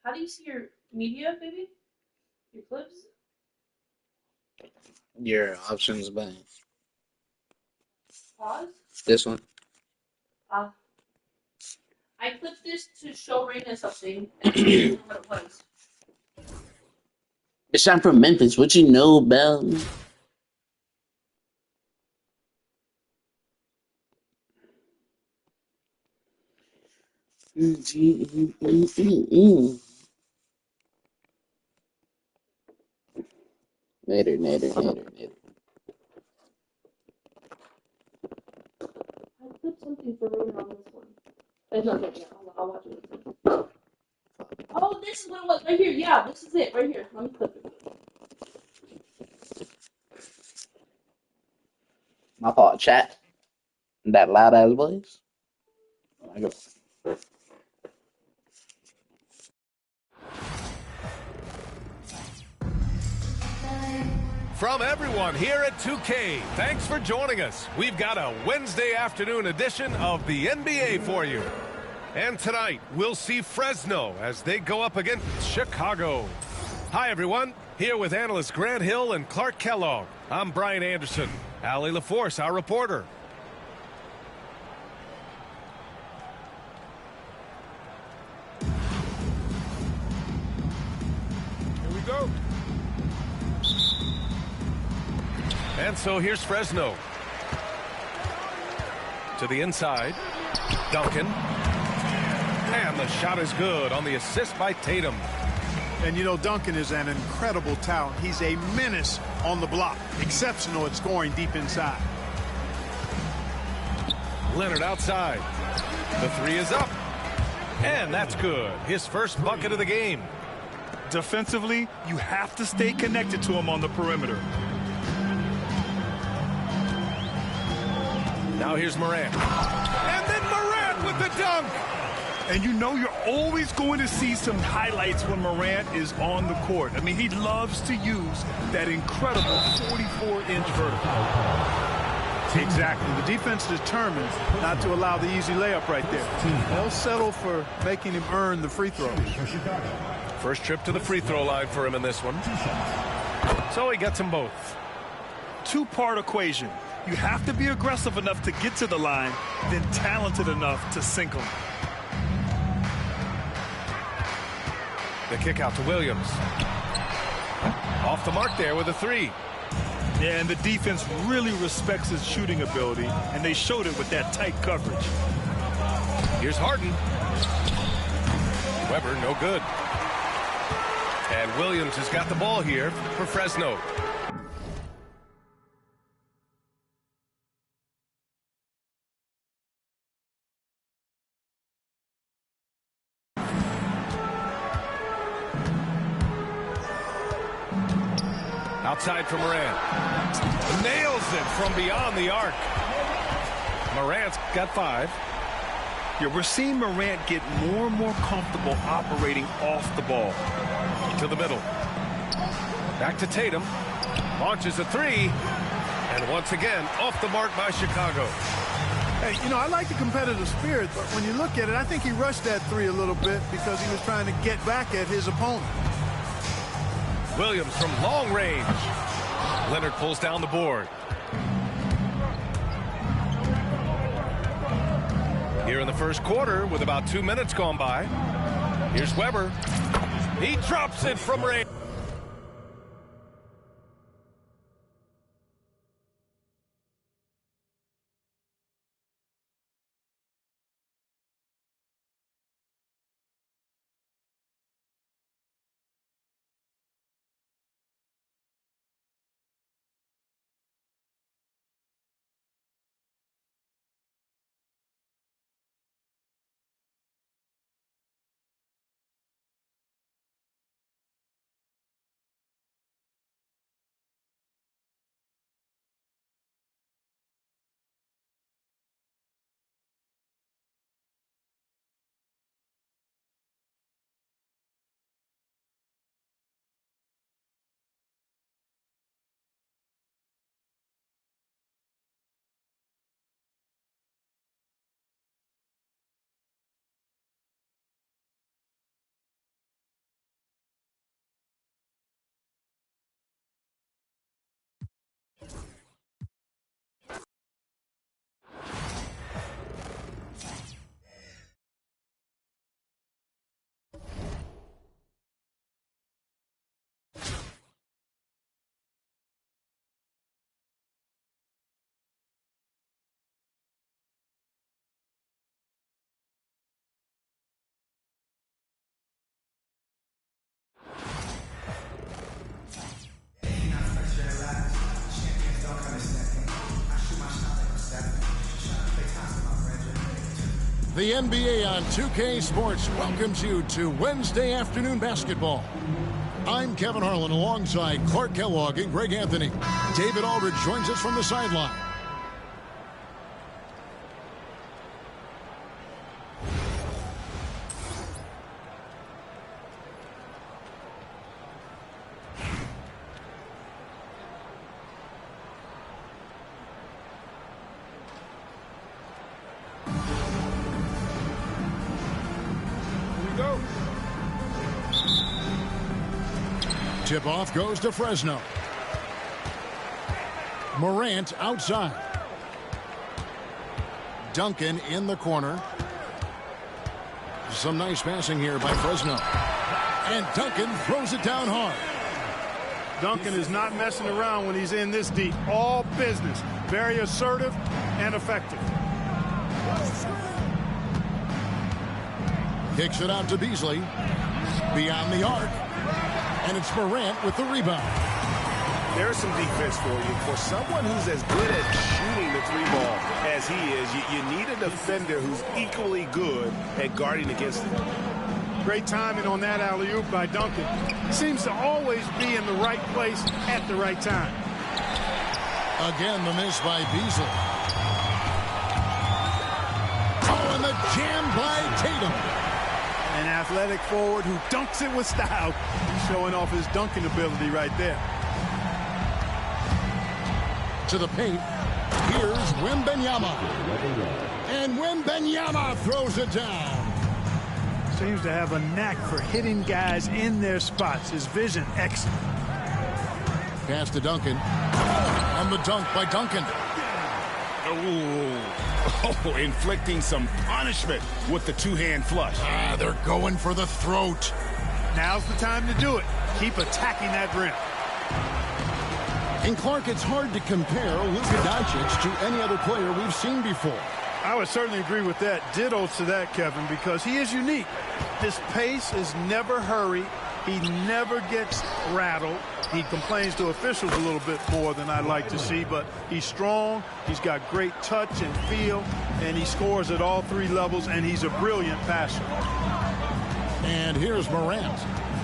How do you see your media, baby? Your clips? Your options button. Pause? This one. Ah. I clipped this to show Raina something, and she didn't know what it was. Bitch, I'm from Memphis. What you know about? Later, later, later, later. I clipped something for Raina on this one. It's not there yet. I'll watch it. Oh, this is what it was. Right here. Yeah, this is it. Right here. Let me clip it. My fault, chat. That loud ass voice. I go. From everyone here at 2K, thanks for joining us. We've got a Wednesday afternoon edition of the NBA for you. And tonight, we'll see Fresno as they go up against Chicago. Hi, everyone. Here with analysts Grant Hill and Clark Kellogg. I'm Brian Anderson. Allie LaForce, our reporter. Here we go. And so here's Fresno. To the inside. Duncan. And the shot is good on the assist by Tatum. And, you know, Duncan is an incredible talent. He's a menace on the block. Exceptional at scoring deep inside. Leonard outside. The three is up. And that's good. His first bucket of the game. Defensively, you have to stay connected to him on the perimeter. Now here's Morant. And then Morant with the dunk. And you know you're always going to see some highlights when Morant is on the court. I mean, he loves to use that incredible 44-inch vertical. Exactly. The defense determined not to allow the easy layup right there. They'll settle for making him earn the free throw. First trip to the free throw line for him in this one. So he gets them both. Two-part equation. You have to be aggressive enough to get to the line, then talented enough to sink them. The kick out to Williams. Off the mark there with a three. Yeah, and the defense really respects his shooting ability, and they showed it with that tight coverage. Here's Harden. Weber, no good. And Williams has got the ball here for Fresno. Outside for Morant. Nails it from beyond the arc. Morant's got 5. Yeah, we're seeing Morant get more and more comfortable operating off the ball. To the middle. Back to Tatum. Launches a 3. And once again, off the mark by Chicago. Hey, you know, I like the competitive spirit, but when you look at it, I think he rushed that 3 a little bit because he was trying to get back at his opponent. Williams from long range. Leonard pulls down the board. Here in the first quarter with about 2 minutes gone by. Here's Weber. He drops it from range. The NBA on 2K Sports welcomes you to Wednesday afternoon basketball. I'm Kevin Harlan alongside Clark Kellogg and Greg Anthony. David Aldridge joins us from the sideline. Tip-off goes to Fresno. Morant outside. Duncan in the corner. Some nice passing here by Fresno. And Duncan throws it down hard. Duncan is not messing around when he's in this deep. All business. Very assertive and effective. Kicks it out to Beasley. Beyond the arc. And it's Morant with the rebound. There's some defense for you. For someone who's as good at shooting the three ball as he is, you need a defender who's equally good at guarding against it. Great timing on that alley-oop by Duncan. Seems to always be in the right place at the right time. Again, the miss by Beasley. Oh, and the jam by Tatum. An athletic forward who dunks it with style. He's showing off his dunking ability right there. To the paint. Here's Wembanyama. And Wembanyama throws it down. Seems to have a knack for hitting guys in their spots. His vision excellent. Pass to Duncan. And the dunk by Duncan. Oh, inflicting some punishment with the two-hand flush. They're going for the throat. Now's the time to do it. Keep attacking that rim. And Clark, it's hard to compare Luka Doncic to any other player we've seen before. I would certainly agree with that. Ditto to that, Kevin, because he is unique. His pace is never hurried. He never gets rattled. He complains to officials a little bit more than I'd like to see, but he's strong. He's got great touch and feel, and he scores at all three levels, and he's a brilliant passer. And here's Morant.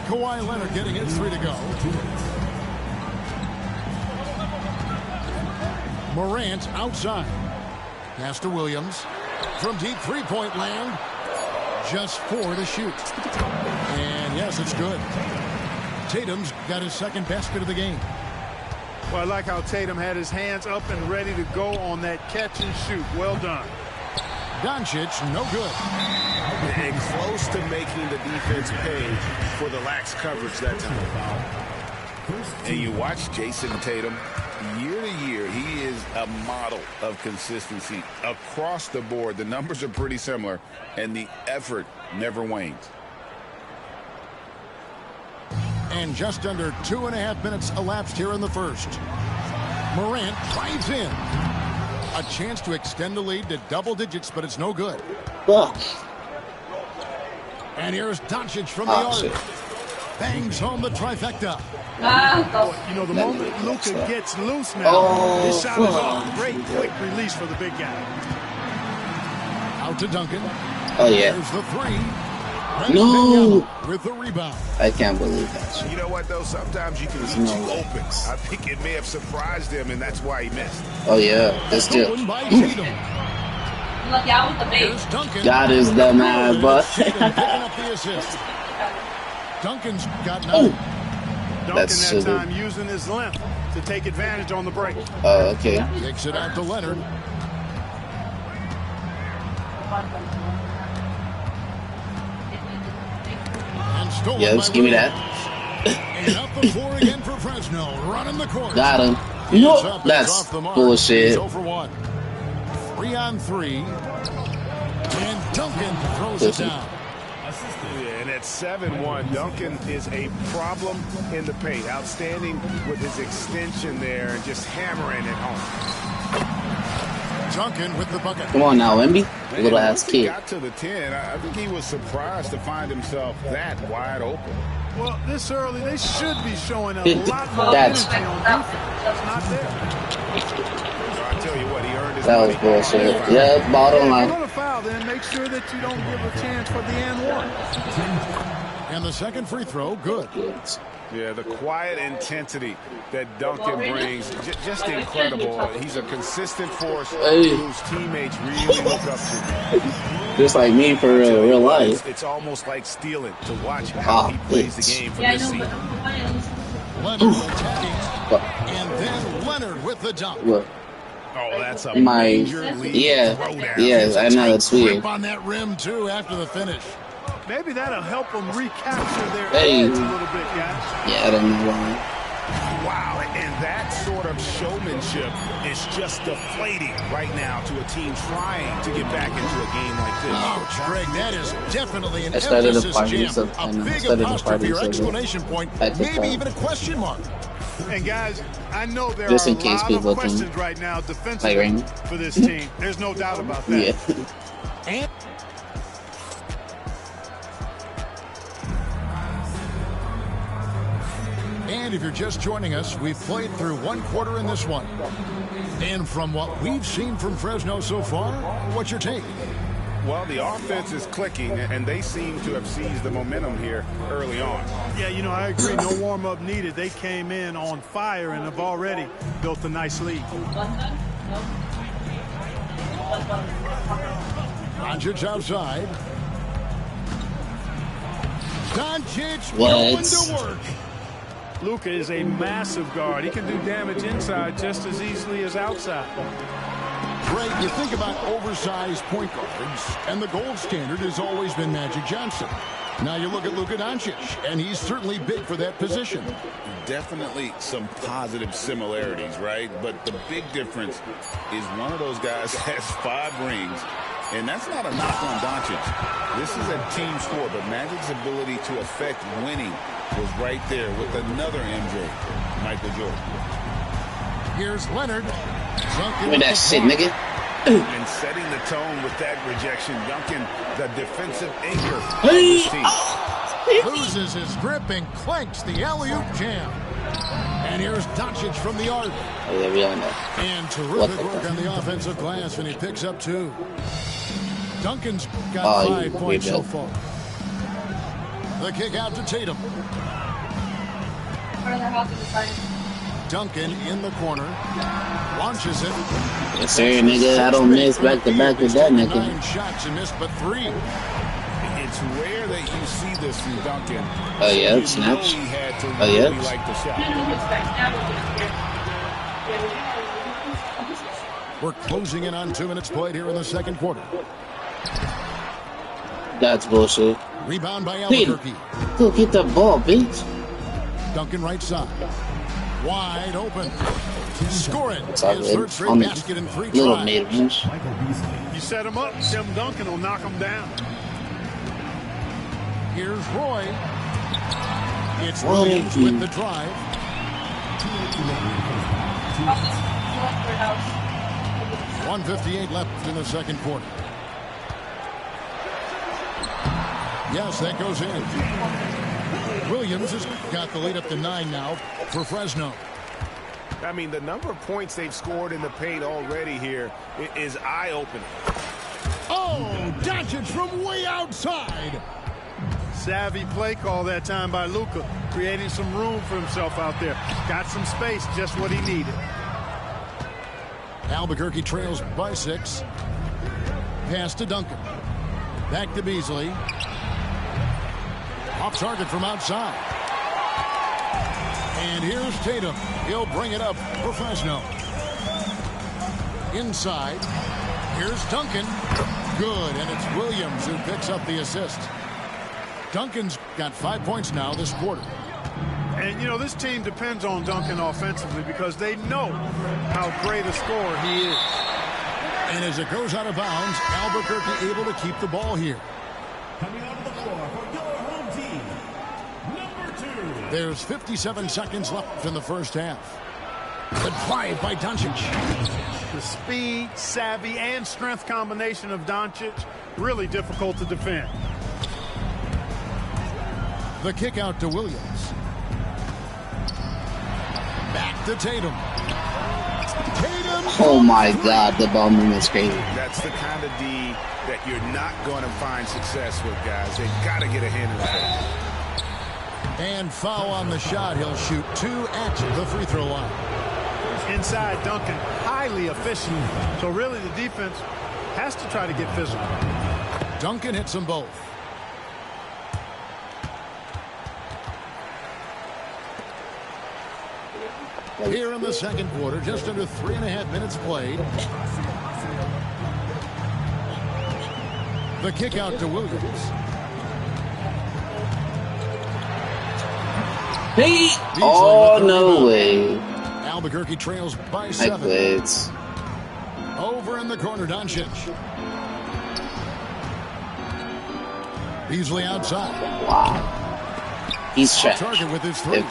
Kawhi Leonard getting his three to go. Morant outside. Pass to Williams. From deep three-point land. Just 4 to shoot. And yes, it's good. Tatum's got his second basket of the game. Well, I like how Tatum had his hands up and ready to go on that catch and shoot. Well done. Doncic, no good. And close to making the defense pay for the lax coverage that time. And you watch Jason Tatum. Year to year, he is a model of consistency across the board. The numbers are pretty similar, and the effort never wanes. And just under 2.5 minutes elapsed here in the first. Morant drives in. A chance to extend the lead to double digits, but it's no good. Ugh. And here's Doncic from the arc. Bangs home the trifecta. You know, the moment Luka gets loose now, his shot is off. Great quick release for the big guy. Out to Duncan. Oh, yeah. Here's the three. No. With the rebound. I can't believe that. You know what, though? Sometimes you can see two opens. I think it may have surprised him, and that's why he missed. Oh, yeah. That's still. Look out with the bait. God is the man, but. picking up the assist. Duncan's got nothing. Duncan that time using his length to take advantage on the break. Oh, okay. Kicks it out to Leonard. Yeah, just give me that. And up the floor again for Fresno. Running the court. Got him. No, that's bullshit. 0 for 1. 3 on 3. And Duncan throws it down. And at 7-1, Duncan is a problem in the paint. Outstanding with his extension there and just hammering it home. Duncan with the bucket. Come on now, Wemby. Little ass He kid. got to the 10. I think he was surprised to find himself that wide open. Well, this early, they should be showing a lot more That's energy on defense. That's not there. So I tell you what, he earned his that was money. bullshit. Yeah, bottom If line. you're going to foul, then make make sure that you don't give a chance for the and one. And the second free throw, good. Yeah, the quiet intensity that Duncan brings, just incredible. He's a consistent force whose teammates really look up to. Just like me for real life. It's almost like stealing to watch how he plays the game from this seat. Leonard attacking, and then Leonard with the dunk. What? Oh, that's a My major league throwdown. yes, I know that's weird. Grip on that rim too after the finish. Maybe that'll help them recapture their Hey. edge a little bit, guys. Yeah, I don't know why. Wow, and that sort of showmanship is just deflating right now to a team trying to get back into a game like this. Ouch, Greg, that is definitely an I started emphasis a party, jam. so A I know. I big started a apostrophe party, or so exclamation point, at the maybe time. even a question mark. And guys, I know there Just are in a case lot people of think- questions right now Like defensively right now. for this team. There's no doubt about that. Yeah. And And if you're just joining us, we've played through one quarter in this one. And from what we've seen from Fresno so far, what's your take? Well, the offense is clicking, and they seem to have seized the momentum here early on. Yeah, you know, I agree. No warm-up needed. They came in on fire and have already built a nice lead. Doncic outside. Doncic What? going to work. Luka is a massive guard. He can do damage inside just as easily as outside. Greg, you think about oversized point guards, and the gold standard has always been Magic Johnson. Now you look at Luka Doncic, and he's certainly big for that position. Definitely some positive similarities, right? But the big difference is one of those guys has 5 rings, and that's not a knock on Doncic. This is a team sport, but Magic's ability to affect winning was right there with another MJ, Michael Jordan. Here's Leonard. Give me that shit, nigga. And setting the tone with that rejection, Duncan, the defensive anchor of this team. Loses his grip and clanks the alley-oop jam. And here's Doncic from the arc. Oh, yeah, we all know. And terrific work on the offensive glass, and he picks up 2. Duncan's got 5 points so far. The kick out to Tatum. Duncan in the corner. Launches it. Yes, sir, nigga. I don't miss back-to-back with that, nigga. 9 shots and missed but 3. It's rare that you see this from Duncan. Oh, yeah, You snaps. know he had to Oh, yeah. really like the shot. We're closing in on 2 minutes played here in the second quarter. That's bullshit. Rebound by Peter, Albuquerque. go get the ball, bitch. Duncan right side. Wide open. Score it. It's all His good. third straight On the basket in 3 little tries. mid-range. You set him up, Tim Duncan will knock him down. Here's Roy. It's Roy. Williams with the drive. 1:58 left in the second quarter. Yes, that goes in. Williams has got the lead up to 9 now for Fresno. I mean, the number of points they've scored in the paint already here is eye-opening. Oh, Doncic from way outside. Savvy play call that time by Luka, creating some room for himself out there. Got some space, just what he needed. Albuquerque trails by 6. Pass to Duncan. Back to Beasley. Off target from outside. And here's Tatum. He'll bring it up for Fresno. Inside. Here's Duncan. Good, and it's Williams who picks up the assist. Duncan's got 5 points now this quarter. And, you know, this team depends on Duncan offensively because they know how great a scorer he is. And as it goes out of bounds, Albuquerque able to keep the ball here. Coming onto the floor for your home team, number 2. There's 57 seconds left in the first half. The drive by Doncic. The speed, savvy, and strength combination of Doncic, really difficult to defend. The kick out to Williams. Back to Tatum. Tatum. Oh, my God. The ball movement is crazy. That's the kind of D that you're not going to find success with, guys. They've got to get a hand in the face. And foul on the shot. He'll shoot 2 at the free throw line. Inside Duncan, highly efficient. So really the defense has to try to get physical. Duncan hits them both. Here in the second quarter, just under 3.5 minutes played. The kick out to Williams. Hey! Oh, no way. Albuquerque trails by My 7. blades. Over in the corner, Doncic. Beasley outside. Wow. He's trash. Target with his 3.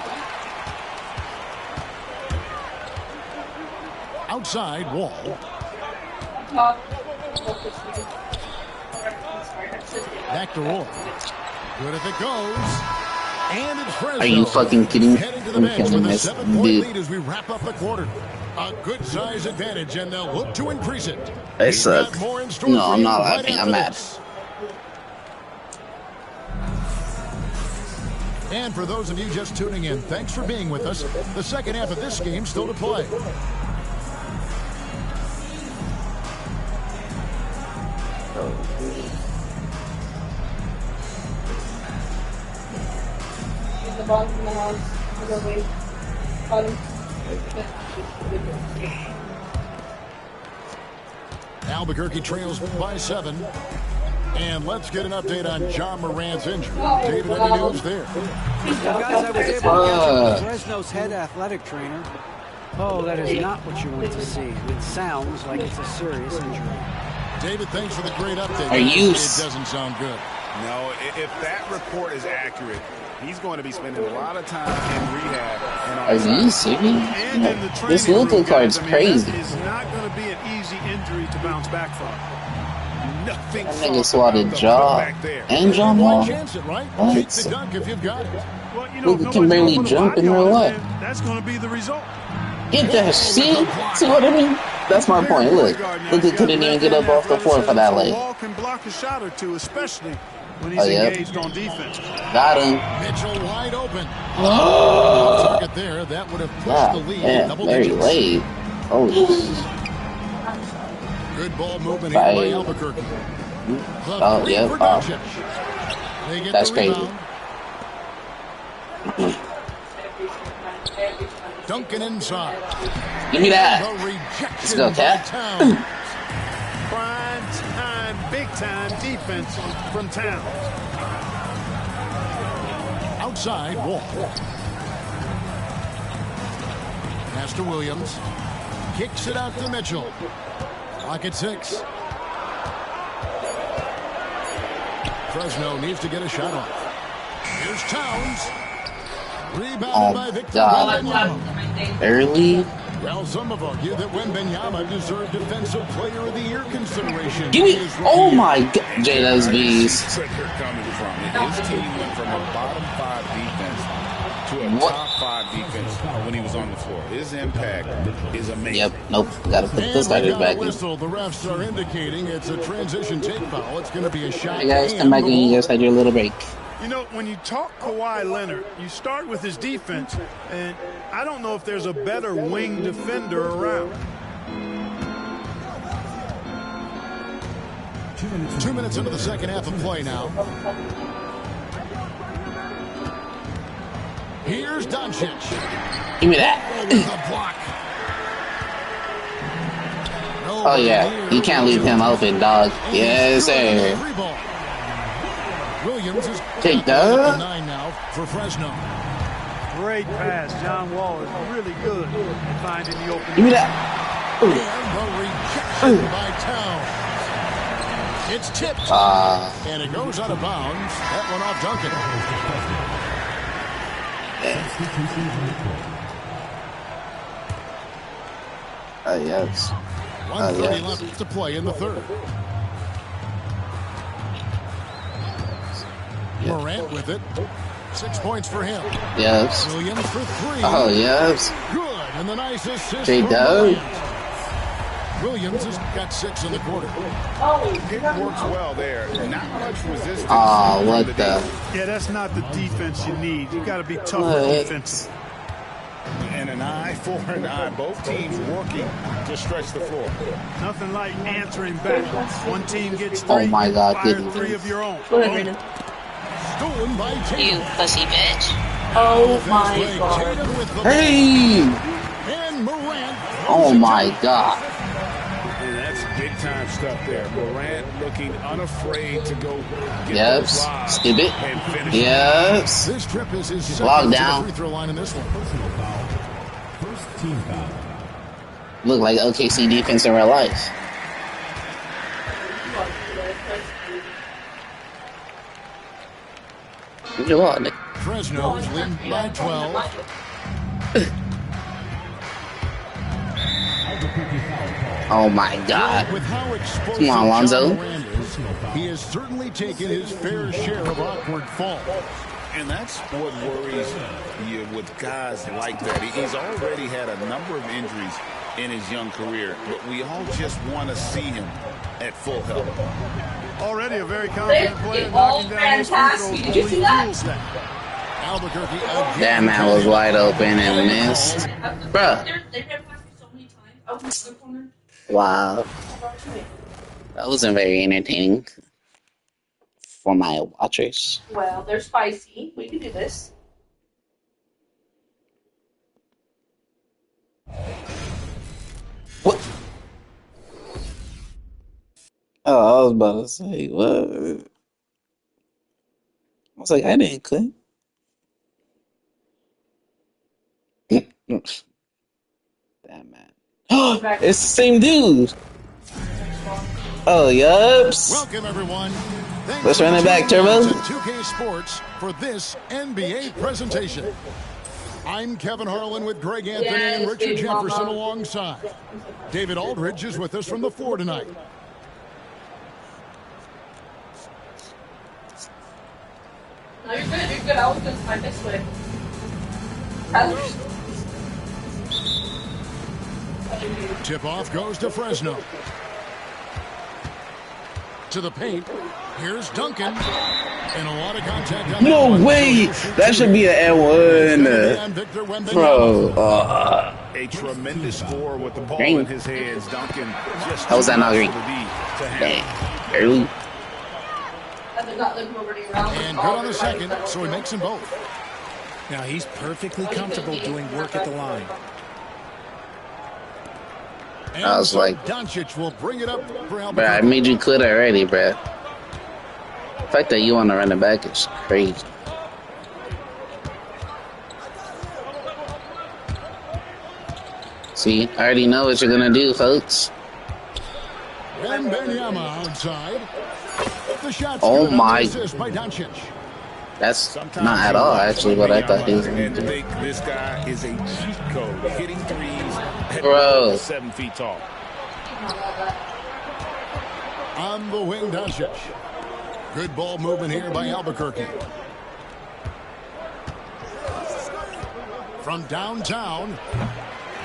Outside, Wall. Back to Roy. Good if it goes. And it's Fresno. Are you fucking kidding me? Heading to the I'm bench killing with a this 7-point dude. lead as we wrap up the quarter. A good size advantage, and they'll look to increase it. They We've suck. got more in store No, for I'm you not right laughing. after I'm mad. this. And for those of you just tuning in, thanks for being with us. The second half of this game still to play. The ball from the house. Go away. Bottom. Albuquerque trails by 7. And let's get an update on John Morant's injury. David, any news there? Well, guys, I was able to catch up with Fresno's head athletic trainer. Oh, that is not what you want to see. It sounds like it's a serious injury. David, thanks for the great update. Are you It doesn't sound good. No, if that report is accurate, he's going to be spending a lot of time in rehab. And on Are you serious? And in the This training little room, card's guys, crazy. That is not going to be an easy injury to bounce back from. nothing That soft nigga swatted about the jaw putback there. and John Why Wall. chance it, right? What? Take the dunk if you've got it. Well, you know, Nigga can barely jump in real life. That's going to be the result. Get that shit. See what I mean? That's my point. Look, he couldn't even get up off the floor for that leg. Wall can block a shot or two, especially when he's Oh, yep. engaged on defense. Got him. Mitchell wide open. Target there. That would have pushed God, the lead damn, double very digits. late. Oh, Good ball movement here by Right. Albuquerque. Oh, Three yeah. for Oh. Doncic. They get That's the crazy. rebound. Duncan inside. Give me that. The rejection Let's go, by Cat. Towns. Prime time, big time defense from Towns. Outside, Wall. Pass to Williams. Kicks it out to Mitchell. Clock at 6. Fresno needs to get a shot off. Here's Towns. Rebounded Oh, by Victor God. Wembanyama. Early. Well, some have argued that Wembanyama deserved Defensive Player of the Year consideration. Give me. His Oh rookie my God. J.Those I B's. see where they're coming from. His team went from a bottom 5 defense to a What? top 5 defense when he was on the floor. His impact is amazing. Yep. Nope. Gotta put And the starters we got a back in. whistle. The refs are indicating it's a transition take foul. It's going to be a shot. Hey guys, and come back the in. You ball. guys had your little break. You know, when you talk Kawhi Leonard, you start with his defense, and I don't know if there's a better wing defender around. 2 minutes into the second half of play now. Here's Doncic. Give me that. With a block. Oh yeah. You can't leave him open, dog. Yes, sir. Free ball. Williams is Take at that. 9 now for Fresno. Great pass. John Wall is really good at finding the open. Give me that. And the rejection by Towns. It's tipped. And it goes out of bounds. That one off Duncan. Yes. 1:30 yes. left to play in the third. Morant with it. 6 points for him. Yes. Williams for 3. Oh yes. Good. And the nice assist J from Dub. Morant. Williams has got 6 in the quarter. It works well there. Not much resistance. Oh, what the? Yeah, that's not the defense you need. You got to be tougher defensively. And an eye for an eye. Both teams working to stretch the floor. Nothing like answering back. One team gets 3. Oh my God, fire 3 of your own. Go ahead, Brandon. Stolen by Tatum. You pussy bitch. Oh my God. Tatum with the Hey! and Morant. Oh my God. And that's big time stuff there. Morant looking unafraid to go get Yep. those lobs Skip it. and finish. Yes. This trip is his second Locked to the down. free throw line in this one. Personal foul. First team foul. Look like OKC defense in real life. Come on, Nick. Fresno's leading by 12. Oh my God. With how explosive Come on, Lonzo. John Morant is, he has certainly taken his fair share of awkward falls. And that's what worries you with guys like that. He's already had a number of injuries in his young career, but we all just want to see him at full health. Already a very confident player. All Knocking down those free fantastic. throws. Did you see that? Fuels that. Albuquerque again. That man was wide open and missed. Bruh. They've been past me so many times. I was in the corner. Wow. That wasn't very entertaining for my watchers. Well, they're spicy. We can do this. What? Oh, I was about to say, what? I was like, I didn't click. Damn, man. It's the same dude. Oh, yups. Welcome, everyone. Thanks Let's for run it back, tuning in Turbo. to 2K Sports for this NBA presentation. I'm Kevin Harlan with Greg Anthony and Yes, Richard big Jefferson mama. alongside. David Aldridge is with us from the floor tonight. No, you're good. You're good. I was going to find this way. Tyler's. Tip-off goes to Fresno. To the paint. Here's Duncan. And a lot of contact on No that one. way. That should be an N1. Victor Wembanyama. Bro. A tremendous score with the ball Dang. in his hands. Duncan just How was that not green? to Dang. handle. Early. I did not live over around. And good on the second, so he makes them both. Now he's perfectly comfortable doing work at the line. And I was so like- Doncic will bring it up for Bruh, I Albuquerque. made you quit already, bruh. The fact that you want to run it back is crazy. See, I already know what you're gonna do, folks. Wembanyama outside. The shot's Oh good on my- the assist by Doncic. That's Sometimes not at all actually what I thought he was gonna and do. think this guy is a cheat code, hitting threes at Bro. 7 feet tall. On the wing, Doncic. Good ball movement here by Albuquerque. From downtown.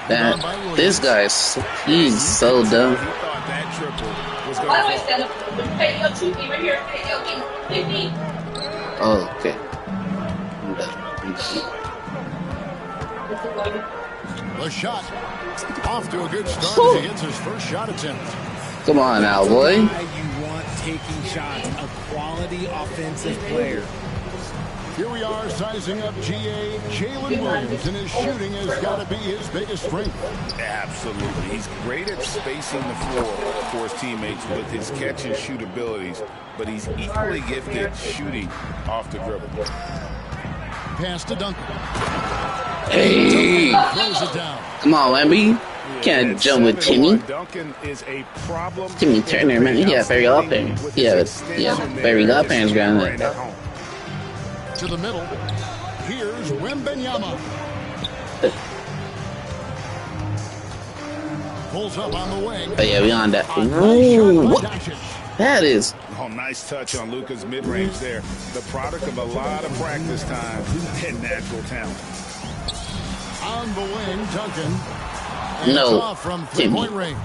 That this guy's he's so dumb. He thought that triple was Why do I going to stand up? Hey, yo, shoot me right here. Hey, yo, hit me. Oh, okay. The shot. Off to a good start as he hits his first shot attempt. Come on now, boy. Why you want taking shots, a quality offensive player. Here we are sizing up GA Jalen Williams, and his shooting has got to be his biggest strength. Absolutely. He's great at spacing the floor for his teammates with his catch and shoot abilities, but he's equally gifted shooting off the dribble. Pass to Duncan. Hey, Throws it down. come on, Wemby. Can't jump with Timmy. Duncan is a problem. Timmy Turner, man, he got very godparents. Yeah, very godparents around that. To the middle. Here's Wembanyama. Pulls up on the wing. But yeah, we on that. A nice Ooh, shot by what? Doncic. That is. Oh, nice touch on Luka's mid-range there. The product of a lot of practice time and natural talent. On the wing, Duncan. And No, it's off from Timmy. three-point range.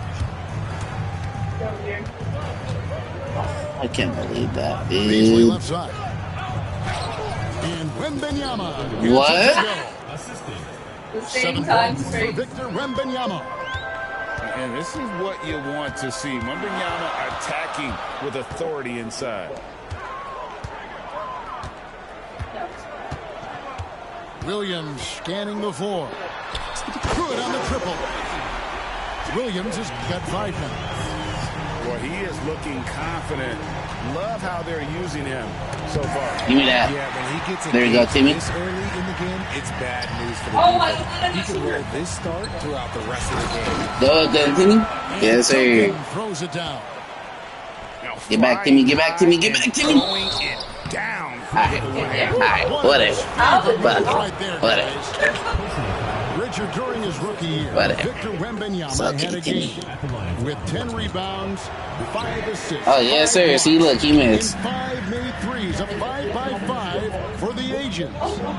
I can't believe that, Beasley dude. left side. And Wembanyama. What? The same 7 time points for straight. Victor Wembanyama. And this is what you want to see. Wembanyama attacking with authority inside. Williams scanning the floor. Good on the triple. Williams has got 5 now. Well, he is looking confident. Love how they're using him so far. Give me that. Yeah, when he gets There you go, Timmy. this early in the game, it's bad news for the Oh my defense. God, He can roll this start throughout the rest of the game. Continue. Yes, sir. Duncan throws it down. Get back to me. Get back to me. Get back to me. Throwing it down. Alright, whatever. But, Right there, whatever. guys. Richard, during his rookie year, Whatever. Victor Wembanyama Suck had a it, Timmy. game with 10 rebounds, 5 assists. Oh, yes, sir. See, look, he missed. And 5 made threes, a 5-by-5 for the Agents.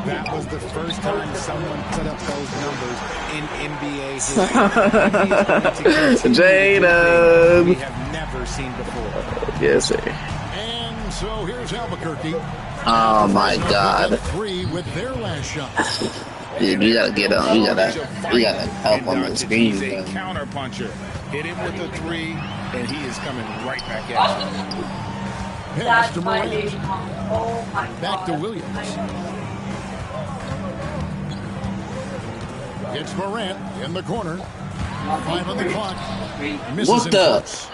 That was the first time someone put up those numbers in NBA history. Jada. We have never seen before. Yes, sir. And so here's Albuquerque. Oh, my God. 3 with their last shot. Dude, you gotta get on. You gotta help on the He's screen, a bro. counter puncher. Hit him with a 3, and he is coming right back at you. Pass That's to my Morant. baby mom. Oh my God. Back to Williams. It's Morant in the corner. 5 on the clock. Misses What him the? close.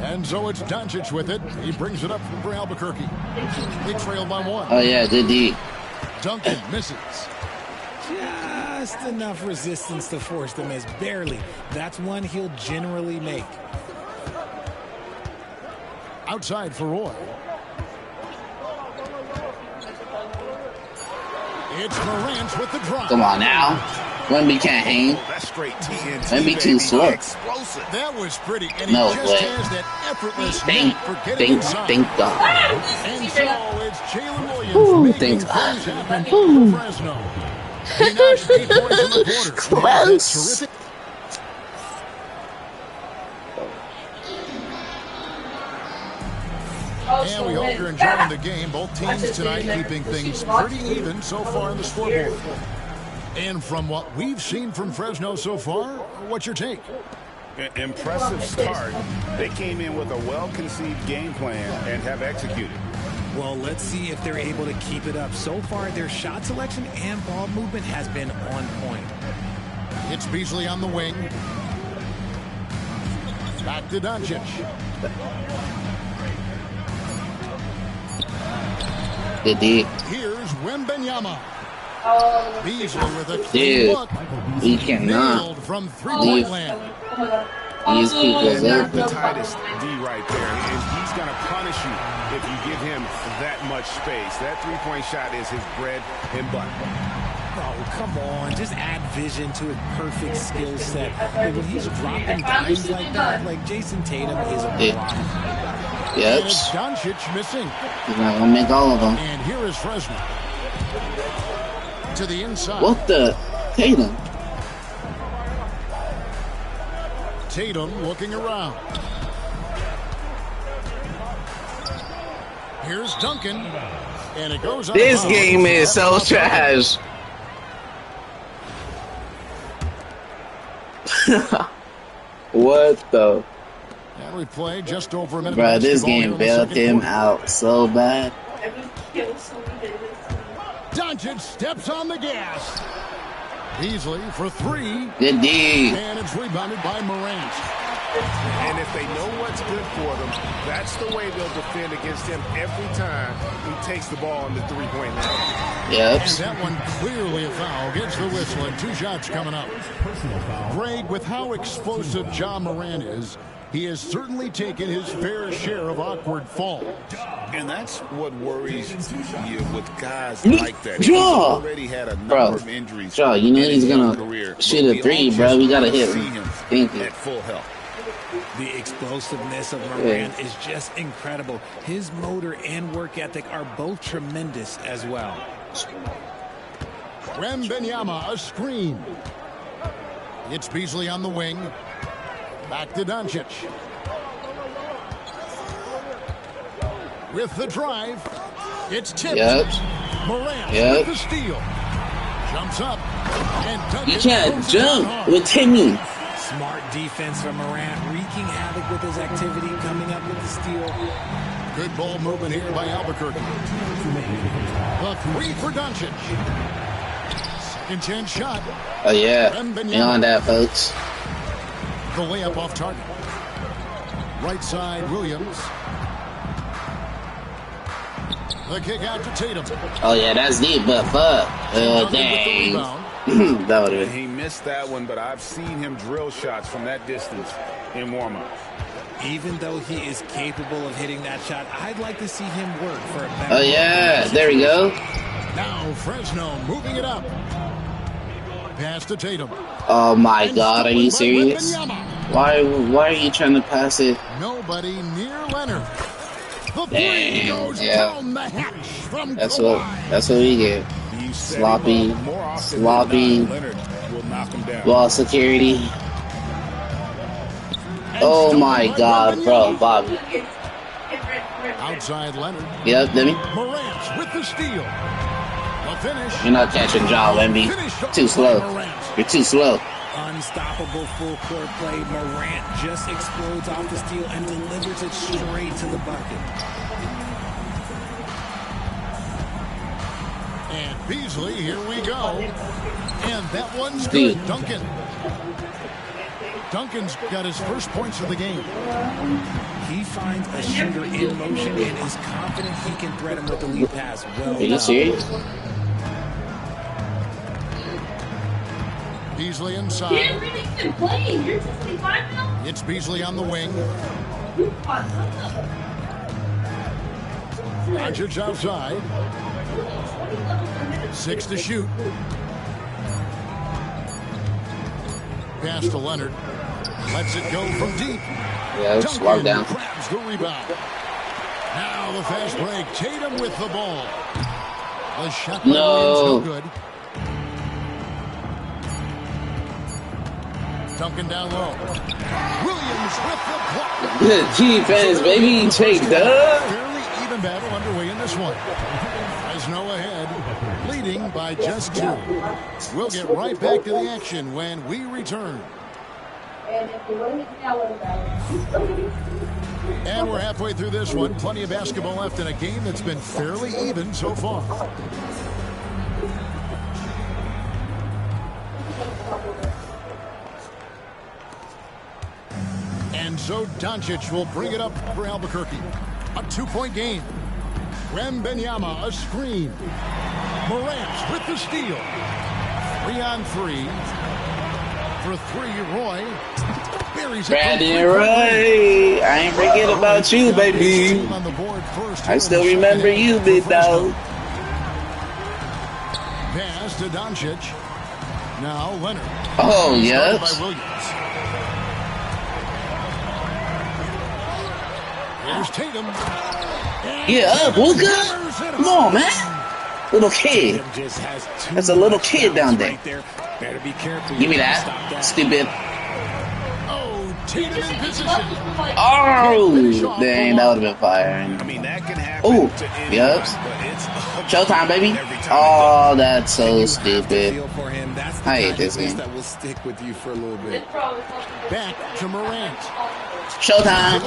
And so it's Doncic with it. He brings it up for Albuquerque. They trail by 1. Oh, yeah, good D. Duncan misses. Just enough resistance to force the miss. Barely. That's one he'll generally make. Outside for Roy. It's Morant with the drive. Come on now. Wemby can't hang. That's straight TNT. Wemby too baby. slow. Explosive. That was pretty. And No he just way. has that effortless Thank, knack for getting thank, inside. thank God. And so it's Jalen Williams Ooh, making thank things God. happen for Fresno. He notched 8 points in the quarter. Close. That's terrific. And we hope you're enjoying the game. Both teams tonight keeping things pretty even so far on the scoreboard. And from what we've seen from Fresno so far, what's your take? Impressive start. They came in with a well-conceived game plan and have executed. Well, let's see if they're able to keep it up. So far, their shot selection and ball movement has been on point. It's Beasley on the wing. Back to Doncic. Good D. Here's Wembanyama. Beasley with a Dude, look. we cannot. Nailed from 3-point land. These people And there. that's the tightest D right there. And he's going to punish you if you give him that much space. That 3-point shot is his bread and butter. Oh, come on. Just add vision to a perfect skill set. But when he's dropping dimes like that, like Jason Tatum is a block. Yep. And it's Doncic missing. He's not gonna make all of them. And here is Fresno. To the inside. What the? Tatum. Tatum looking around. Here's Duncan. And it goes on. This game is so trash. What the? And we play just over a minute. Bro, of this basketball here game in the bailed second him quarter. out so bad. Doncic steps on the gas. Beasley for 3. Good D. And it's rebounded by Morant. And if they know what's good for them, that's the way they'll defend against him every time he takes the ball in the 3-point line. Yep. And that one clearly a foul. Gets the whistle and 2 shots coming up. Greg, with how explosive Ja Morant is, he has certainly taken his fair share of awkward falls. And that's what worries you with guys like that. He's Ja! already had a number Bro, of injuries. Ja, you know in he's his gonna career, shoot but a we 3, all bro. just We gotta wanna hit see him. him Thank you. at full health. The explosiveness of Morant is just incredible. His motor and work ethic are both tremendous as well. Wembanyama, a screen. It's Beasley on the wing. Back to Doncic. with the drive. It's tipped. Yep. Morant Yep. with the steal. Jumps up. And Duncan You can't throws it jump down hard. with Timmy. Smart defense from Morant, wreaking havoc with his activity, coming up with the steal. Good ball movement here by Albuquerque. A three for Doncic. Second chance shot. Oh, yeah. Beyond that, folks. The layup off target. Right side, Williams. The kick out to Tatum. Oh, yeah, that's deep, but fuck. Dang. That would have been. He missed that one, but I've seen him drill shots from that distance in warm-up. Even though he is capable of hitting that shot, I'd like to see him work for a better. Oh, yeah. There we go. Now Fresno moving it up. Pass to Tatum. Oh, my God. Are you serious? Why are you trying to pass it? Nobody near Leonard. The Dang, goes yeah. down the hatch from That's Kawhi. what we get. Sloppy ball security. Oh my God, bro, Bobby. Outside Leonard. Yep, Demi. Morant with the steal. The finish. You're not catching Ja, Wemby. Too slow. You're too slow. Unstoppable full court play. Morant just explodes off the steal and delivers it straight to the bucket. And Beasley, here we go. And that one's Dude. good. Duncan's got his first points of the game. He finds a shooter in motion and is confident he can thread him with the lead pass. Well Are you done. serious? Beasley You didn't inside. really even play. You're 65 now? It's Beasley on the wing. Doncic outside. 6 to shoot. Pass to Leonard. Lets it go from deep. Yeah, it's locked down. Grabs the rebound. Now the fast break. Tatum with the ball. The shot by Williams, no good. Duncan down low. Williams with the block. Good defense, baby. Take that. Fairly even battle underway in this one. Fresno ahead, leading by just 2. We'll get right back to the action when we return. And we're halfway through this one. Plenty of basketball left in a game that's been fairly even so far. And so Doncic will bring it up for Albuquerque. A 2-point game. Wembanyama a screen. Morant with the steal. 3-on-3. For 3, Roy. Buries it. Brandon Roy. I ain't forget about you, baby. On the board first. I still remember you, big dog. Pass to Doncic. Now Leonard. Oh, Started yes. by Williams. Here's Tatum. Yeah, Luka. Come on, man. Little kid. Just has too That's a little much kid down balance there. right there. Better be careful. Give me You that. gotta stop Stupid. Oh, Tatum in position. Oh, dang, that would have been fire. I mean, that can happen Oh, to anyone, yep. but it's Showtime, baby. every time Oh, that's so You have to stupid. feel for him. That's the I hate kind of this piece game. that will stick with you for a little bit. Back to Morant. Showtime.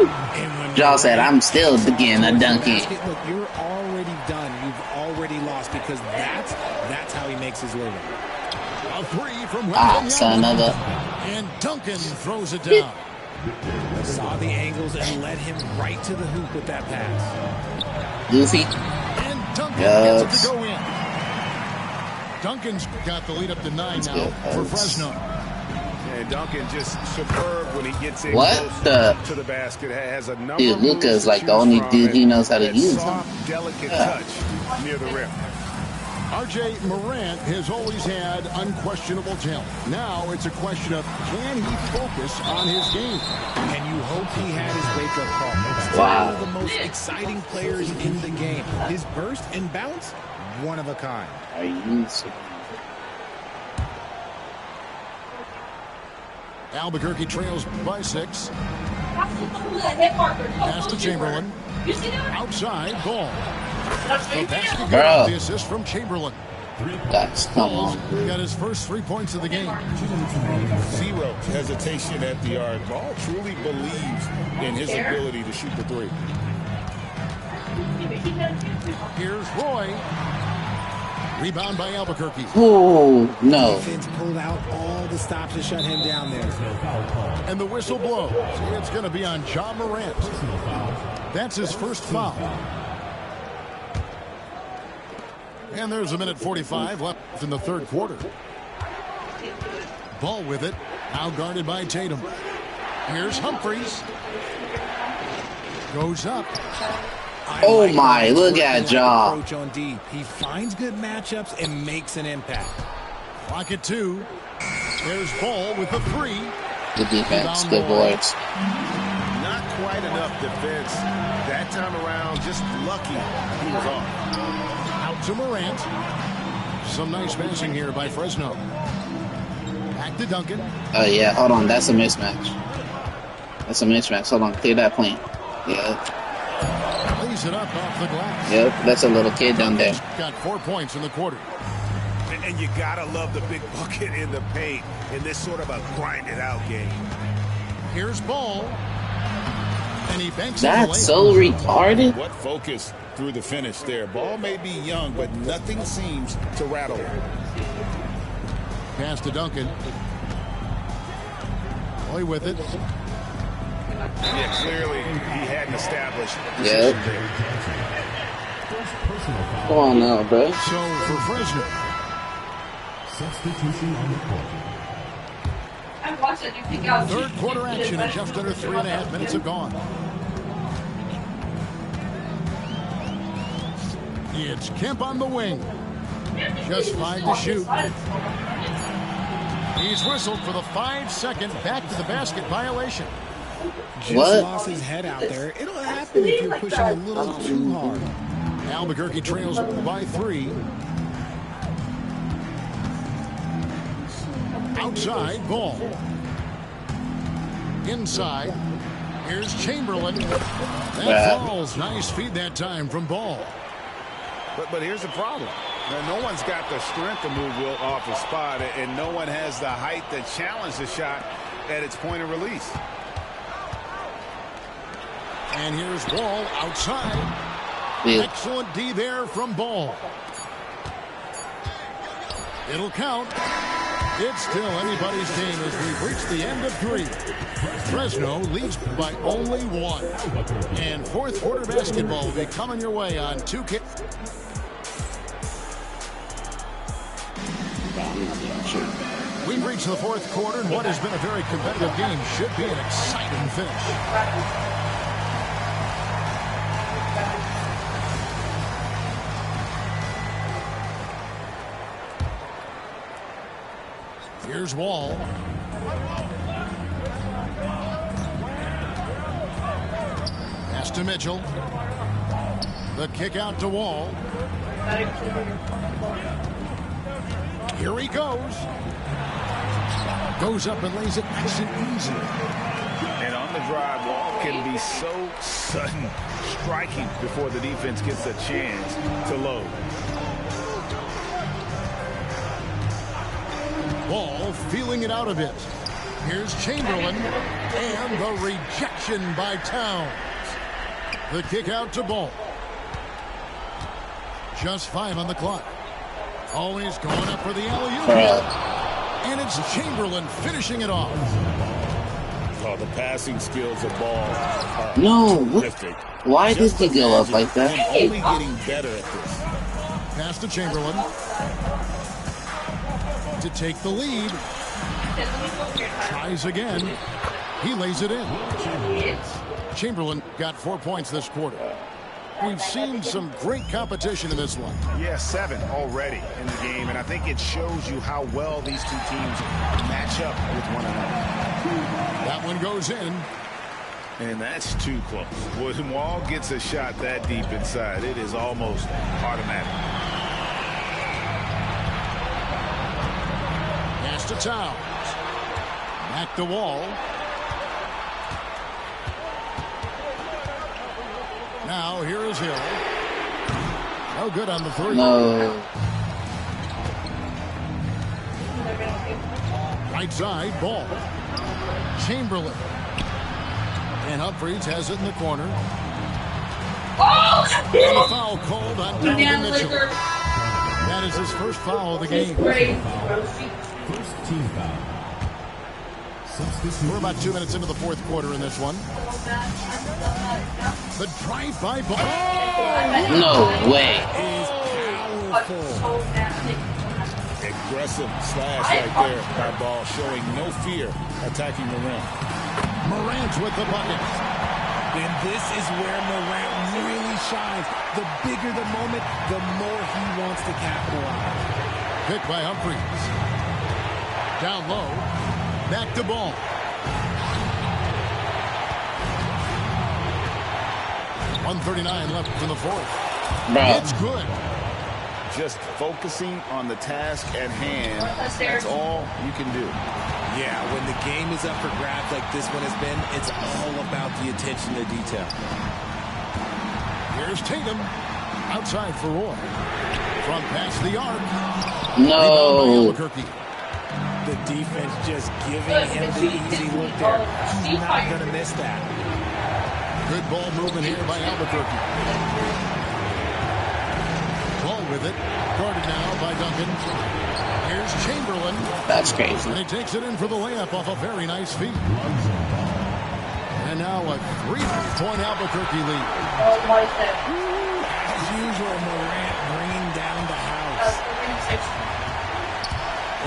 And when Jaw said, I'm still getting a dunking. Look, you're already done. You've already lost because that's how he makes his living. A 3 from Ah, Wembanyama. son, another. And Duncan throws it down. Saw the angles and led him right to the hoop with that pass. Goofy. And Duncan Yes. gets it to go in. Duncan's got the lead up to 9 now good, for folks. Fresno. And Duncan just superb when he gets in What close the- to the basket. Has a number Dude, of moves Luka's to like the choose only from, dude he and knows how to that use soft, delicate touch near the rim. R.J. Morant has always had unquestionable talent. Now it's a question of can he focus on his game? And you hope he had his wake-up call. Wow. One of the most exciting players in the game. His burst and bounce, one of a kind. Are you serious? Albuquerque trails by 6. Pass to Chamberlain. Outside, Ball. The basket Bro. the assist from Chamberlain. That's come Ball's on. got his first 3 points of the game. Zero hesitation at the arc. Ball truly believes in his ability to shoot the three. Here's Roy. Rebound by Albuquerque. Oh, no. Defense pulled out all the stops to shut him down there. And the whistle blows. It's going to be on Ja Morant. That's his first foul. And there's a minute 45 left in the third quarter. Ball with it. Now guarded by Tatum. Here's Humphries. Goes up. Oh my, look at Ja. Approach on D. He finds good matchups and makes an impact. Clock at 2. There's Ball with the 3. Good defense, good boards. Not quite enough defense that time around. Just lucky he was off. Out to Morant. Some nice passing here by Fresno. Back to Duncan. Oh yeah, hold on, that's a mismatch. That's a mismatch. Hold on, clear that plane. Yeah. Lays it up off the glass. Yep, that's a little kid down there. Got 4 points in the quarter. And you gotta love the big bucket in the paint in this sort of a grinded out game. Here's Ball. And he banks That's so retarded. What focus through the finish there. Ball may be young, but nothing seems to rattle him. Pass to Duncan. Boy with it. Yeah, clearly he hadn't established. Yep. Come on now, bro. So for Fresno. Substitution on the court. Third quarter action and just under 3.5 minutes have gone. It's Kemp on the wing. Just 5 to shoot. He's whistled for the 5-second back to the basket violation. Just What? lost his head out there. It'll happen if you're pushing a little too hard. Albuquerque trails by 3. Outside, Ball. Inside. Here's Chamberlain. That falls. Nice feed that time from Ball. But here's the problem. Now, no one's got the strength to move Wilt off his spot, and no one has the height to challenge the shot at its point of release. And here's Ball outside. Yeah. Excellent D there from Ball. It'll count. It's still anybody's game as we've reached the end of 3. Fresno leads by only 1. And fourth quarter basketball will be coming your way on 2K. We've reached the fourth quarter, and what has been a very competitive game should be an exciting finish. Here's Wall. Pass to Mitchell. The kick out to Wall. Here he goes. Goes up and lays it nice and easy. And on the drive, Wall can be so sudden, striking before the defense gets a chance to load. Ball feeling it out a bit. Here's Chamberlain. And the rejection by Towns. The kick out to Ball. Just 5 on the clock. Always going up for the alley-oop. And it's Chamberlain finishing it off. Oh, the passing skills of Ball are terrific. Why did he go up like that? Only getting better at this. Pass to Chamberlain. To take the lead. Tries again. He lays it in. Chamberlain got 4 points this quarter. We've seen some great competition in this one. Yeah, 7 already in the game, and I think it shows you how well these two teams match up with one another. That one goes in. And that's too close. When Wall gets a shot that deep inside, it is almost automatic. Pass to Towns. Back to Wall. Now here is Hill. No good on the three. No. Right side, ball. Chamberlain. And Humphries has it in the corner. Oh! And a foul called on Donovan Down Mitchell. Liquor. That is his first foul of the game. Great. First team foul. We're about 2 minutes into the fourth quarter in this one. The drive-by ball. No way. Is powerful. Aggressive slash right there by Ball, showing no fear attacking the rim. Morant with the bucket. And this is where Morant really shines. The bigger the moment, the more he wants to capitalize. Picked by Humphries. Down low. Back to Ball. .139 left in the fourth. Bro. It's good. Just focusing on the task at hand, that's all you can do. Yeah, when the game is up for grabs like this one has been, it's all about the attention to detail. Here's Tatum. Outside for Roy. Front pass the arc. No. The defense just giving him the easy look there. He's not going to miss that. Good ball movement here by Albuquerque. Ball with it. Guarded now by Duncan. Here's Chamberlain. That's crazy. And he takes it in for the layup off a very nice feed. And now a 3-point Albuquerque lead. As usual, Morant bringing down the house.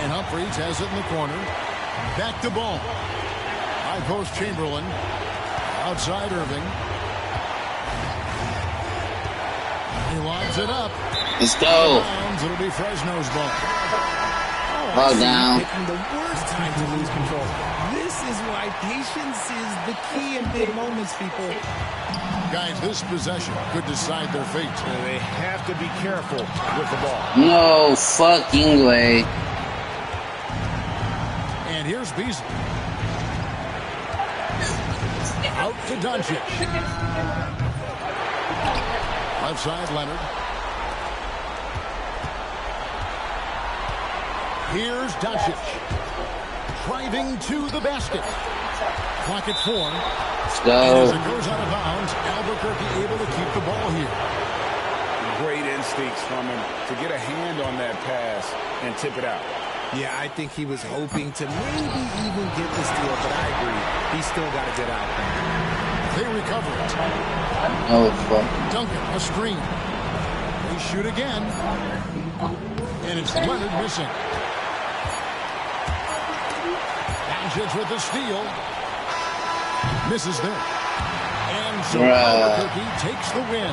And Humphries has it in the corner. Back to Ball. High post Chamberlain. Outside Irving. He lobs it up. Let's go. It'll be Fresno's ball. Ball down. Picking the worst time to lose control. This is why patience is the key in big moments, people. Guys, this possession could decide their fate. They have to be careful with the ball. No fucking way. And here's Beasley. Out to Doncic. Left side, Leonard. Here's Doncic. Driving to the basket. Clock at 4. Let's And go. as it goes out of bounds, Albuquerque able to keep the ball here. Great instincts from him to get a hand on that pass and tip it out. Yeah, I think he was hoping to maybe even get the steal, but I agree. He's still got to get out there. They recover it. Oh, fuck. Duncan, a screen. They shoot again. And it's Leonard missing. Doncic with the steal. Misses there. And so Albuquerque takes the win.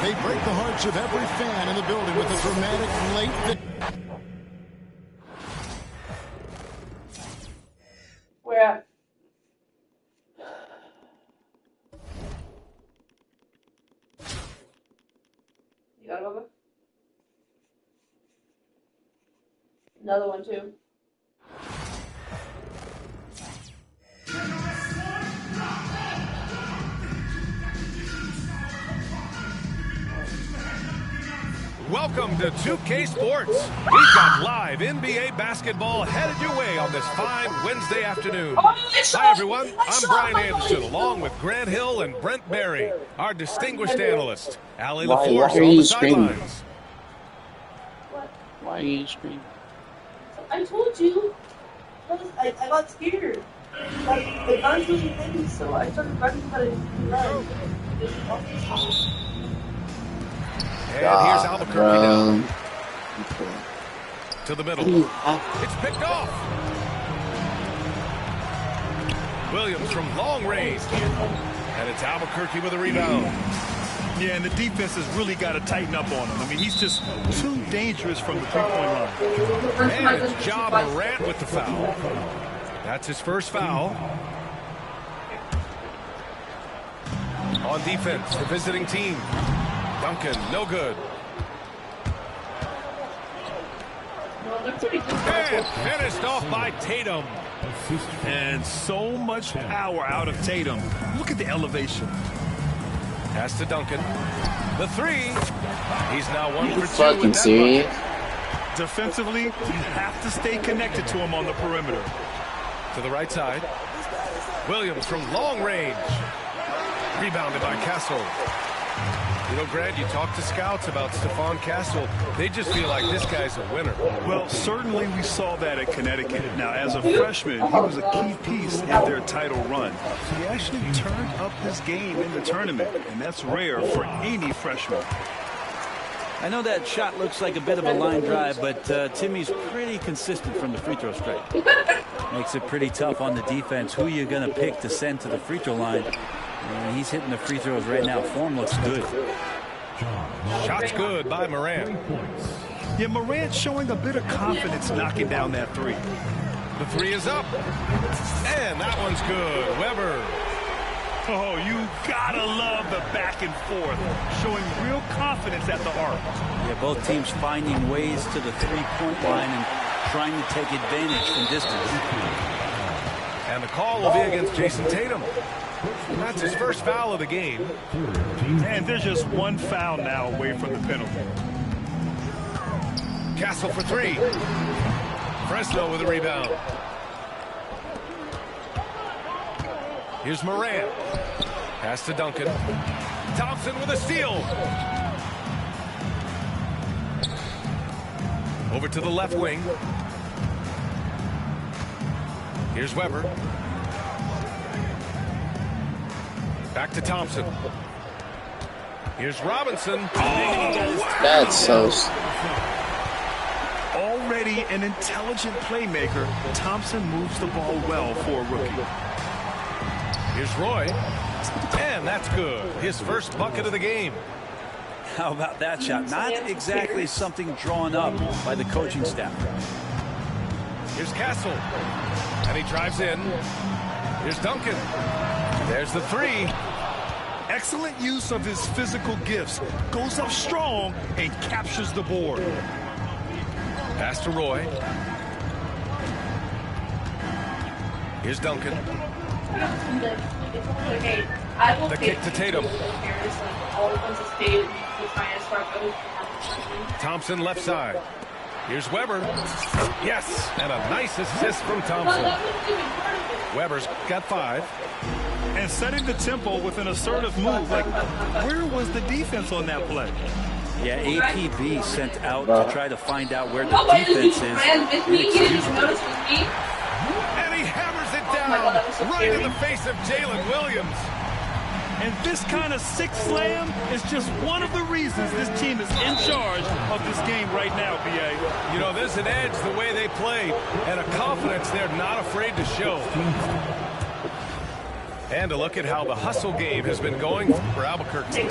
They break the hearts of every fan in the building with a dramatic late victory. Where at? You got it, Bubba? Another one, too. Welcome to 2K Sports. We've got live NBA basketball headed your way on this fine Wednesday afternoon. Hi, everyone. I'm Brian Anderson, along with Grant Hill and Brent Berry, our distinguished analyst. Allie Why LaForce are on you the screaming? sidelines. Why are you screaming? I told you. I got scared. Like, the guns wasn't hitting, so I started running how to run. And here's Albuquerque now. Okay. To the middle. It's picked off. Williams from long range. And it's Albuquerque with a rebound. Yeah, and the defense has really got to tighten up on him. I mean, he's just too dangerous from the three-point line. And it's Ja Morant with the foul. That's his first foul. On defense, the visiting team. Duncan, no good. And finished off by Tatum. And so much power out of Tatum. Look at the elevation. Pass to Duncan. The three. He's now 1 for 2. Fucking serious? Defensively, you have to stay connected to him on the perimeter. To the right side. Williams from long range. Rebounded by Castle. You know, Grant, you talk to scouts about Stephon Castle. They just feel like this guy's a winner. Well, certainly we saw that at Connecticut. Now, as a freshman, he was a key piece in their title run. He actually turned up his game in the tournament, and that's rare for any freshman. I know that shot looks like a bit of a line drive, but Timmy's pretty consistent from the free throw stripe. Makes it pretty tough on the defense. Who you going to pick to send to the free throw line? And he's hitting the free throws right now. Form looks good. Shot's good by Morant. Yeah, Morant showing a bit of confidence knocking down that three. The three is up. And that one's good. Weber. Oh, you gotta love the back and forth, showing real confidence at the arc. Yeah, both teams finding ways to the three-point line and trying to take advantage from distance. And the call will be against Jason Tatum. That's his first foul of the game. And there's just one foul now away from the penalty. Castle for three. Fresno with a rebound. Here's Morant. Pass to Duncan. Thompson with a steal. Over to the left wing. Here's Weber. Back to Thompson. Here's Robinson. Oh, that's so... Already an intelligent playmaker, Thompson moves the ball well for a rookie. Here's Roy. And that's good. His first bucket of the game. How about that shot? Not exactly something drawn up by the coaching staff. Here's Castle. And he drives in. Here's Duncan. There's the three. Excellent use of his physical gifts. Goes up strong and captures the board. Pass to Roy. Here's Duncan. The kick to Tatum. Thompson left side. Here's Weber. Yes, and a nice assist from Thompson. Weber's got 5. And setting the tempo with an assertive move. Like, where was the defense on that play? Yeah, APB sent out to try to find out where the defense is. And he hammers it down right in the face of Jalen Williams. And this kind of six slam is just one of the reasons this team is in charge of this game right now, B.A. You know, there's an edge the way they play and a confidence they're not afraid to show. And a look at how the hustle game has been going for Albuquerque.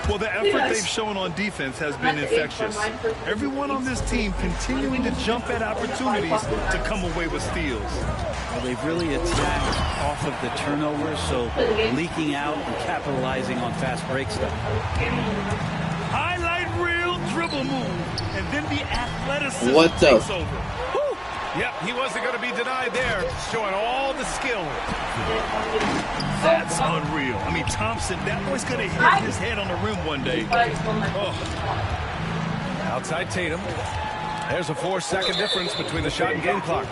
Well, the effort they've shown on defense has been infectious. Everyone on this team continuing to jump at opportunities to come away with steals. Well, they've really attacked off of the turnovers, so leaking out and capitalizing on fast break stuff. Highlight reel dribble move, and then the athleticism takes over. Yep, he wasn't going to be denied there, showing all the skill. That's unreal. I mean, Thompson, that boy's going to hit his head on the rim one day. Oh. Outside Tatum. There's a 4-second difference between the shot and game clock.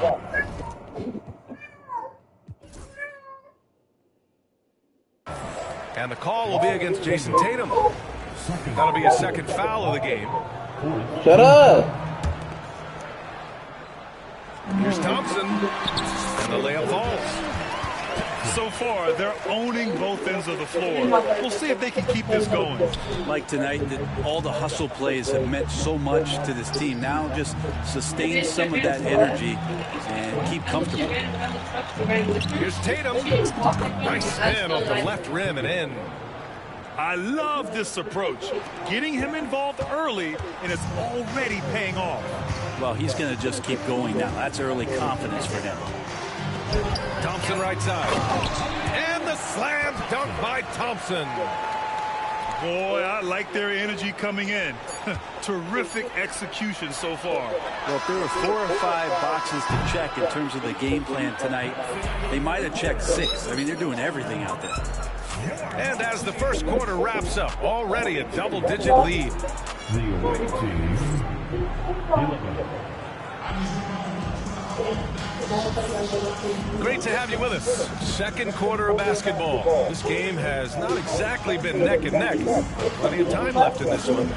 And the call will be against Jason Tatum. That'll be his second foul of the game. Shut up! Here's Thompson, and the layup falls. So far, they're owning both ends of the floor. We'll see if they can keep this going. Like tonight, all the hustle plays have meant so much to this team. Now just sustain some of that energy and keep comfortable. Here's Tatum. Nice spin off the left rim and in. I love this approach. Getting him involved early, and it's already paying off. Well, he's going to just keep going now. That's early confidence for him. Thompson right side. And the slam dunk by Thompson. Boy, I like their energy coming in. Terrific execution so far. Well, if there were 4 or 5 boxes to check in terms of the game plan tonight, they might have checked 6. I mean, they're doing everything out there. And as the first quarter wraps up, already a double-digit lead. The away team, 11. Great to have you with us. Second quarter of basketball. This game has not exactly been neck and neck. Plenty of time left in this one.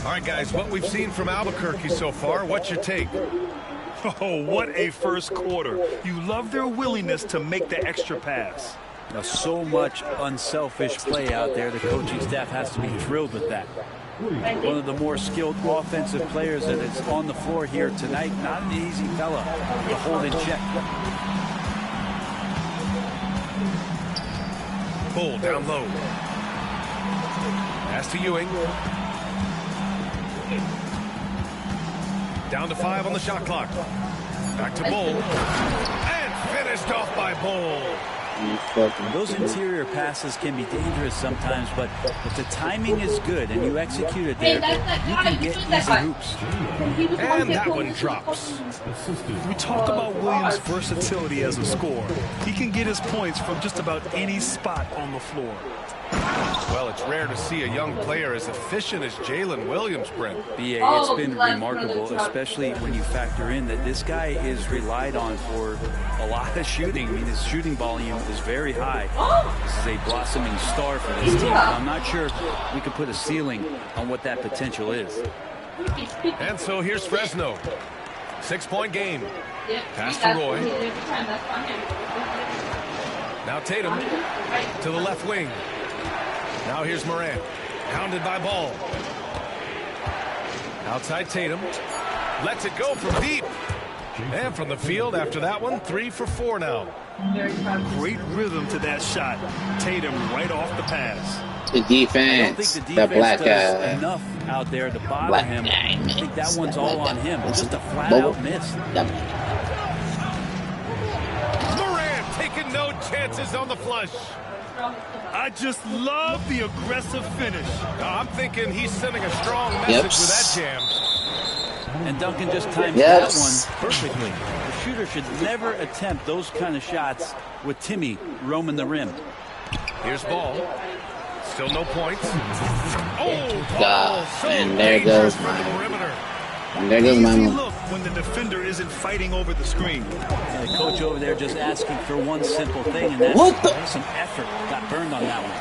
All right, guys, what we've seen from Albuquerque so far, what's your take? Oh, what a first quarter. You love their willingness to make the extra pass. Now, so much unselfish play out there. The coaching staff has to be thrilled with that. One of the more skilled offensive players that is on the floor here tonight. Not an easy fella to hold in check. Bull down low. Pass to Ewing. Down to 5 on the shot clock. Back to Bull. And finished off by Bull. Those interior passes can be dangerous sometimes, but if the timing is good and you execute it there, you can get easy hoops. And that one drops. We talk about Williams' versatility as a scorer. He can get his points from just about any spot on the floor. Well, it's rare to see a young player as efficient as Jalen Williams, Brent. BA, it's been remarkable, especially when you factor in that this guy is relied on for a lot of shooting. I mean, his shooting volume is very high. This is a blossoming star for this team. I'm not sure we could put a ceiling on what that potential is. And so here's Fresno. 6-point game. Pass to Roy. Now Tatum to the left wing. Now here's Morant. Pounded by Ball. Outside Tatum. Lets it go from deep. And from the field after that one, 3 for 4 now. Great rhythm to that shot. Tatum right off the pass. The defense. The black guy. Enough out there to bother him. I think that one's all on him. Just a flat-out miss. Morant taking no chances on the flush. I just love the aggressive finish. I'm thinking he's sending a strong message with that jam. And Duncan just timed that one perfectly. The shooter should never attempt those kind of shots with Timmy roaming the rim. Here's Ball. Still no points. Oh, God. So and there goes my perimeter. And there goes my look when the defender isn't fighting over the screen. And the coach over there just asking for one simple thing, and that's some effort. Got burned on that one.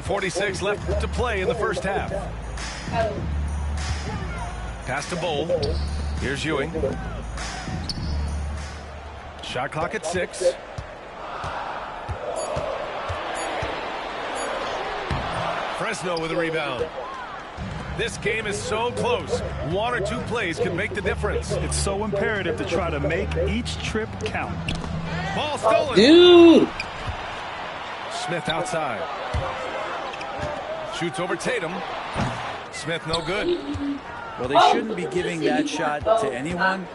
.146 left to play in the first half. Pass to Bull. Here's Ewing. Shot clock at 6. Fresno with a rebound. This game is so close. 1 or 2 plays can make the difference. It's so imperative to try to make each trip count. Ball stolen. Dude. Smith outside. Shoots over Tatum. Smith no good. Well, they shouldn't be giving that shot to anyone,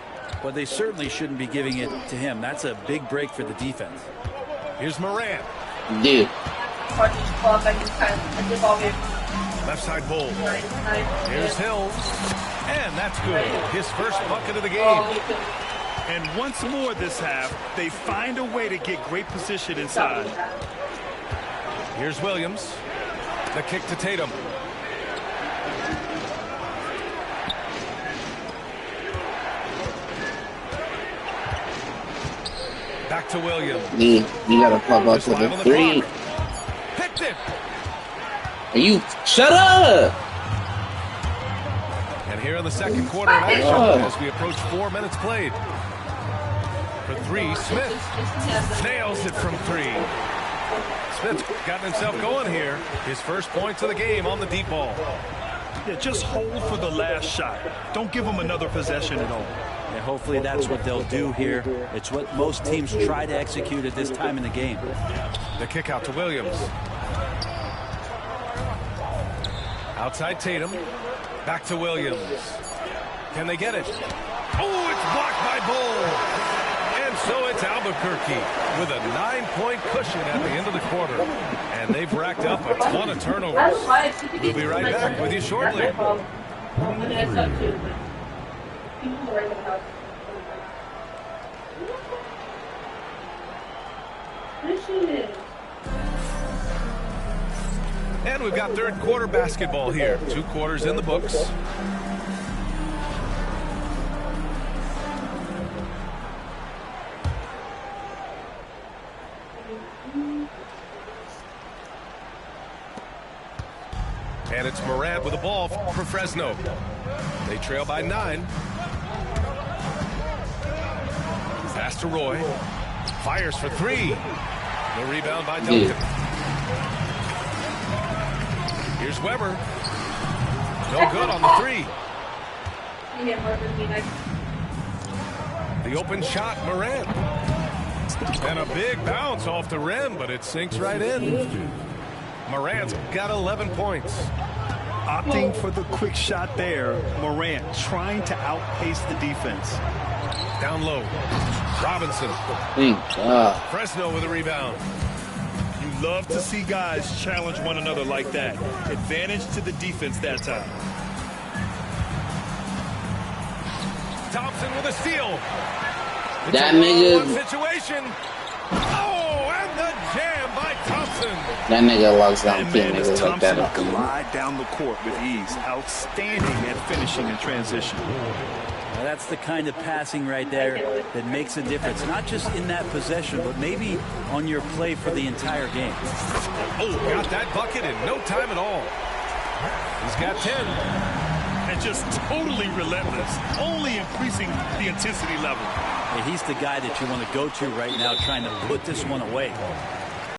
but they certainly shouldn't be giving it to him. That's a big break for the defense. Here's Morant. Dude. Left side Bull. Here's Hill. And that's good. His first bucket of the game. And once more this half, they find a way to get great position inside. Here's Williams. The kick to Tatum. Back to Williams. You gotta pop up to the 3. Picked it. Are you shut up? And here in the second quarter of action as we approach 4 minutes played. For 3, Smith nails it from 3. Smith's gotten himself going here. His first points of the game on the deep ball. Yeah, just hold for the last shot. Don't give him another possession at all. Yeah, hopefully that's what they'll do here. It's what most teams try to execute at this time in the game. The kick out to Williams. Outside Tatum. Back to Williams. Can they get it? Oh, it's blocked by Bull. And so it's Albuquerque with a 9-point cushion at the end of the quarter. And they've racked up a ton of turnovers. We'll be right back with you shortly. And we've got third quarter basketball here. 2 quarters in the books. And it's Morant with the ball for Fresno. They trail by 9. Pass to Roy. Fires for 3. No rebound by Duncan. Here's Weber. No good on the 3. The open shot, Morant. And a big bounce off the rim, but it sinks right in. Morant's got 11 points. Opting for the quick shot there. Morant trying to outpace the defense. Down low. Robinson. Fresno with a rebound. You love to see guys challenge one another like that. Advantage to the defense that time. Thompson with a steal. It's that a nigga situation. Oh, and the jam by Thompson. That nigga loves down niggas like Thompson that. glide down the court with ease. Outstanding at finishing in transition. Now that's the kind of passing right there that makes a difference, not just in that possession, but maybe on your play for the entire game. Oh, got that bucket in no time at all. He's got 10. And just totally relentless, only increasing the intensity level. Hey, he's the guy that you want to go to right now, trying to put this one away.